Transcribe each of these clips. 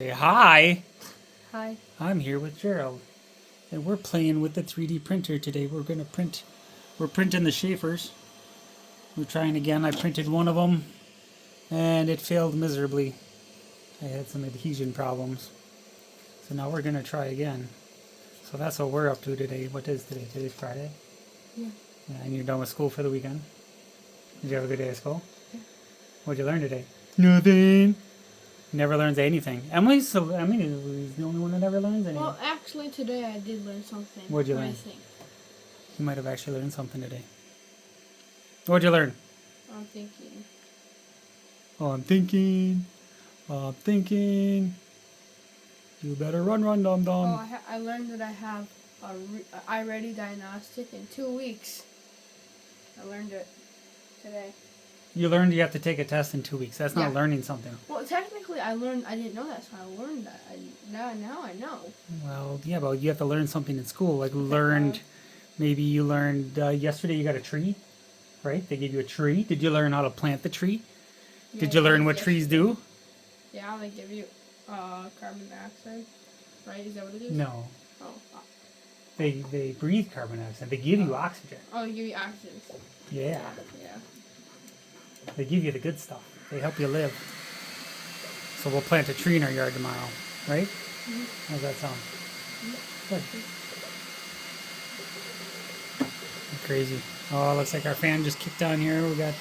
Say hi. Hi. I'm here with Gerald, and we're playing with the 3D printer today. We're printing the Schaefers. We're trying again. I printed one of them, and it failed miserably. I had some adhesion problems, so now we're gonna try again. So that's what we're up to today. What is today? Today's Friday. Yeah. Yeah, and you're done with school for the weekend. Did you have a good day at school? Yeah. What'd you learn today? Nothing. Never learns anything. Emily's the only one that never learns anything. Well, actually, today I did learn something. What'd you I learn? think. You might have actually learned something today. What'd you learn? I'm thinking. Oh, I'm thinking. I'm thinking. You better run, dum dum. Oh, I learned that I have a iReady diagnostic in 2 weeks. I learned it today. You learned you have to take a test in 2 weeks. That's not Yeah. learning something. Well, technically, I didn't know that, so I learned that. Now I know. Well, yeah, but you have to learn something in school. Like maybe you learned yesterday you got a tree, right? They gave you a tree. Did you learn how to plant the tree? Did you learn what trees do? Yeah, they give you carbon dioxide, right? Is that what it is? No. Oh. They breathe carbon dioxide. They give you oxygen. Oh, they give you oxygen. Yeah. Yeah. They give you the good stuff. They help you live. So we'll plant a tree in our yard tomorrow, right? Mm-hmm. How's that sound? Mm-hmm. Good. Crazy. Oh, looks like our fan just kicked on here. We got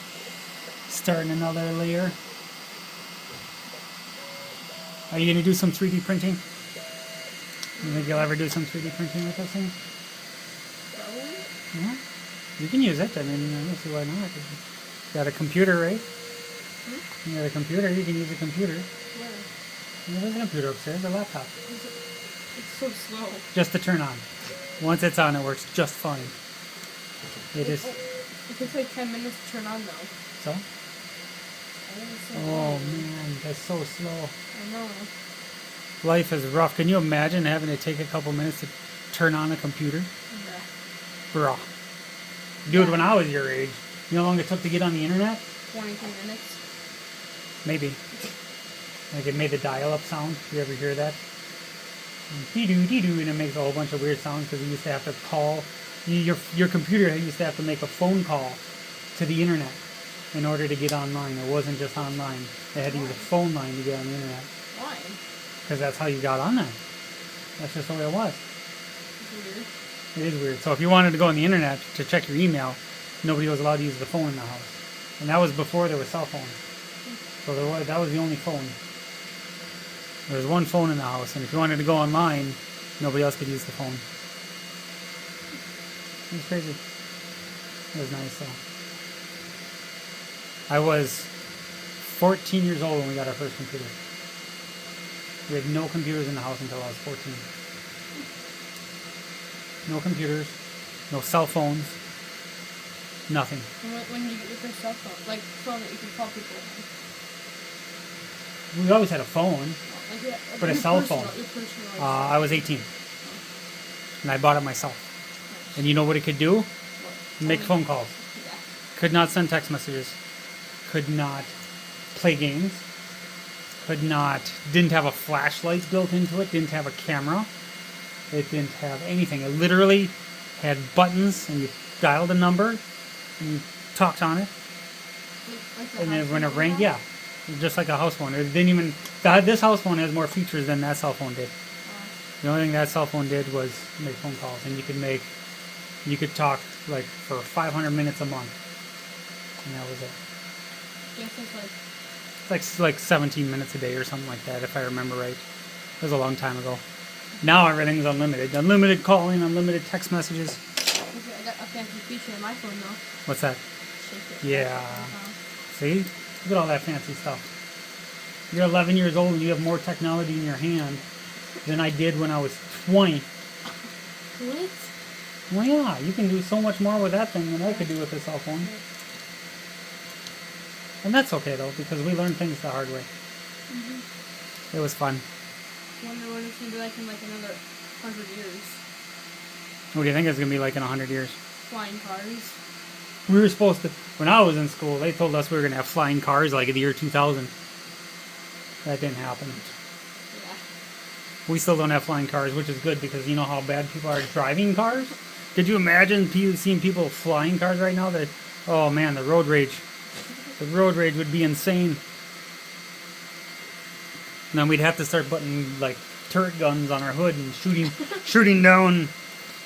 starting another layer. Are you going to do some 3D printing? You think you'll ever do some 3D printing with this thing? Probably. Yeah. You can use it. I mean, I don't see why not. You got a computer, right? You got a computer. You can use a computer. Where? There's a computer upstairs, a laptop. It's so slow. Just to turn on. Once it's on, it works just fine. It is. It takes like 10 minutes to turn on though. So? Oh man, that's so slow. I know. Life is rough. Can you imagine having to take a couple minutes to turn on a computer? Yeah. Bruh. Dude, when I was your age, you know how long it took to get on the internet? 23 minutes. Maybe. Like it made the dial-up sound. You ever hear that? Dee-doo, dee-doo, and it makes a whole bunch of weird sounds because you used to have to call. Your computer used to have to make a phone call to the internet in order to get online. It wasn't just online. They had to use a phone line to get on the internet. Why? Because that's how you got on there. That's just the way it was. It's It weird. is weird. So if you wanted to go on the internet to check your email, nobody was allowed to use the phone in the house. And that was before there were cell phones. So that was the only phone. There was one phone in the house, and if you wanted to go online, nobody else could use the phone. It was crazy. It was nice, though. I was 14 years old when we got our first computer. We had no computers in the house until I was 14. No computers, no cell phones, nothing. When did you get your first cell phone? Like phone that you could call people on? We always had a phone, but a cell phone. Your personal. I was 18, and I bought it myself. And you know what it could do? Make phone calls. Yeah. Could not send text messages. Could not play games. Didn't have a flashlight built into it. Didn't have a camera. It didn't have anything. It literally had buttons, and you dialed a number, and you talked on it. And then when it rang, yeah, just like a house phone. It didn't even. This house phone has more features than that cell phone did. The only thing that cell phone did was make phone calls, and you could talk like for 500 minutes a month, and that was it. Yes, it's like. It's like 17 minutes a day or something like that, if I remember right. It was a long time ago. Now everything's unlimited. Unlimited calling, unlimited text messages. I got a fancy feature in my phone though. What's that? Shake it. Yeah. See? Look at all that fancy stuff. You're 11 years old and you have more technology in your hand than I did when I was 20. What? Well, yeah, you can do so much more with that thing than I could do with this cell phone. And that's okay, though, because we learned things the hard way. It was fun. Wonder what it's going to be like in like another 100 years. What do you think it's going to be like in 100 years? Flying cars. We were supposed to, when I was in school, they told us we were going to have flying cars like in the year 2000. That didn't happen. Yeah. We still don't have flying cars, which is good because you know how bad people are driving cars. Could you imagine seeing people flying cars right now? That, oh man, the road rage. The road rage would be insane. And then we'd have to start putting like turret guns on our hood and shooting down.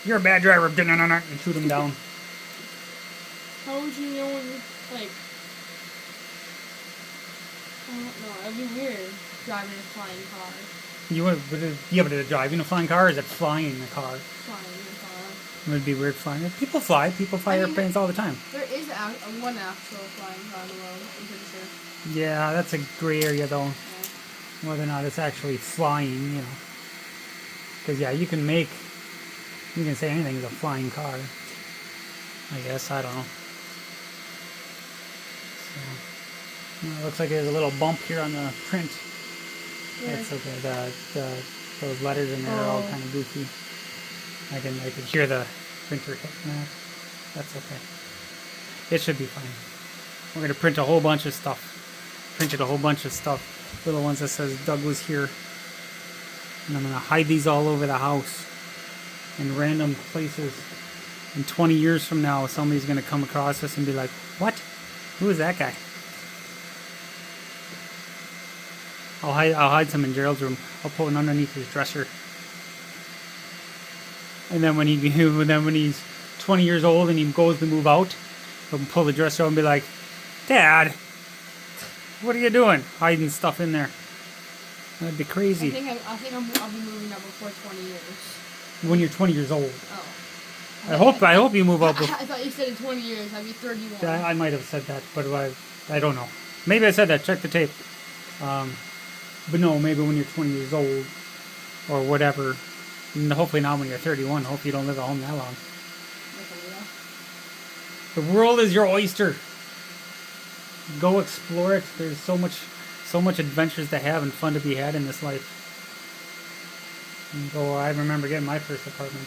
You're a bad driver, and shoot them down. How would you know when, like, I don't know, it'd be weird driving a flying car. You would, yeah, but driving a flying car or is it flying a car? Flying a car. It would be weird flying it. People fly airplanes all the time. There is one actual flying car in the world, I'm pretty sure. Yeah, that's a gray area though. Yeah. Whether or not it's actually flying, you know. Because, yeah, you can say anything is a flying car. I guess, I don't know. So, it looks like there's a little bump here on the print. Yeah. That's okay. Those letters in there are all kind of goofy. I can hear the printer hitting that. That's okay. It should be fine. We're going to print a whole bunch of stuff. Printed a whole bunch of stuff. Little ones that says Doug was here. And I'm going to hide these all over the house in random places. And 20 years from now, somebody's going to come across this and be like, what? Who is that guy? I'll hide some in Gerald's room. I'll put one underneath his dresser. And then when he's 20 years old and he goes to move out, he'll pull the dresser out and be like, Dad, what are you doing? Hiding stuff in there. That'd be crazy. I think I'll be moving out before 20 years. When you're 20 years old. Oh. I hope you move out before. I thought you said in 20 years. I'd be 31. I might have said that, but I don't know. Maybe I said that. Check the tape. But no, maybe when you're 20 years old or whatever. And hopefully not when you're 31. Hopefully you don't live at home that long. The world is your oyster. Go explore it. There's so much adventures to have and fun to be had in this life. And I remember getting my first apartment.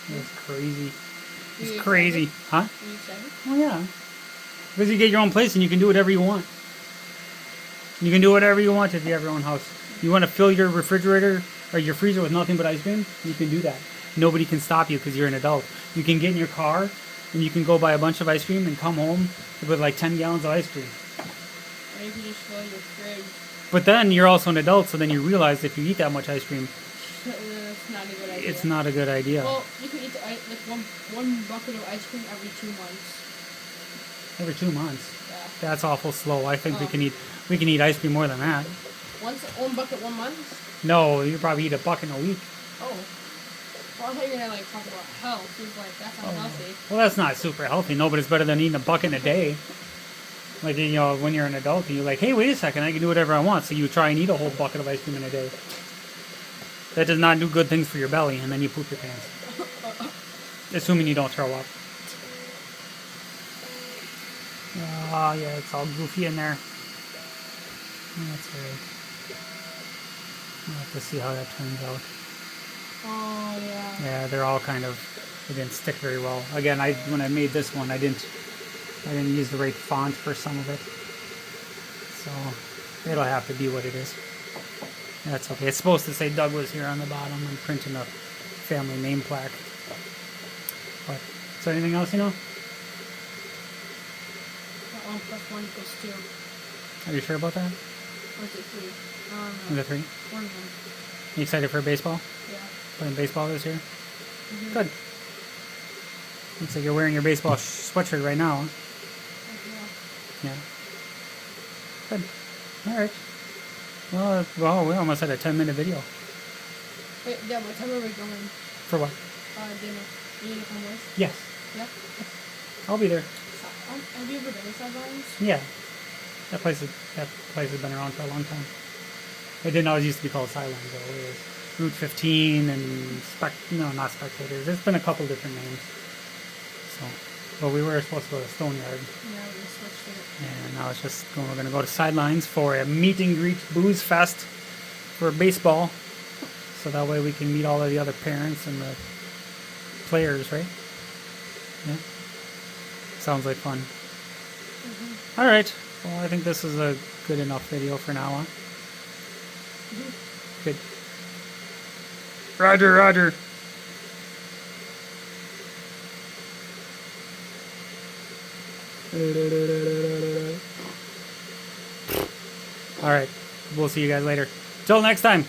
It was crazy. It was crazy. Huh? Are you excited? Oh yeah. Because you get your own place and you can do whatever you want. You can do whatever you want if you have your own house. You want to fill your refrigerator or your freezer with nothing but ice cream? You can do that. Nobody can stop you because you're an adult. You can get in your car and you can go buy a bunch of ice cream and come home with like 10 gallons of ice cream. Or you can just fill your fridge. But then you're also an adult, so then you realize if you eat that much ice cream, It's not a good idea. it's not a good idea. Well, you can eat one bucket of ice cream every 2 months. Every 2 months. Yeah. That's awful slow. I think we can eat ice cream more than that. One bucket 1 month? No, you probably eat a bucket in a week. Oh. Well, I thought you were gonna talk about health. It's like that's unhealthy. Well, that's not super healthy. No, but it's better than eating a bucket in a day. Like, when you're an adult and you're like, hey, wait a second, I can do whatever I want. So you try and eat a whole bucket of ice cream in a day. That does not do good things for your belly, and then you poop your pants. Assuming you don't throw up. Oh, yeah, it's all goofy in there. That's right. We'll have to see how that turns out. Oh, yeah. Yeah, they're all they didn't stick very well. Again, when I made this one, I didn't use the right font for some of it. So, it'll have to be what it is. That's okay. It's supposed to say Doug was here on the bottom. I'm printing a family name plaque. But, is there anything else you know? That 1 + 1 = 2. Are you sure about that? Or is it 3? I don't Is know. it 3? One of them. You excited for baseball? Yeah. Playing baseball this year? Mm-hmm. Good. Looks like you're wearing your baseball sweatshirt right now. Huh? Yeah. Yeah. Good. Alright. Well, we almost had a 10-minute video. Wait, yeah, what time are we going? For what? Dinner. You need to come with? Yes. Yeah? I'll be there. Have you ever been to Sidelines? Yeah. That place has been around for a long time. It didn't always used to be called Sidelines though. It was Route 15 and not Spectators. There's been a couple different names. So, but we were supposed to go to Stoneyard. Yeah, we switched it. And now we're going to go to Sidelines for a meet and greet booze fest for baseball. So that way we can meet all of the other parents and the players, right? Yeah. Sounds like fun. Mm-hmm. All right. Well, I think this is a good enough video for now, huh? Mm-hmm. Good. Roger, roger. All right. We'll see you guys later. Till next time.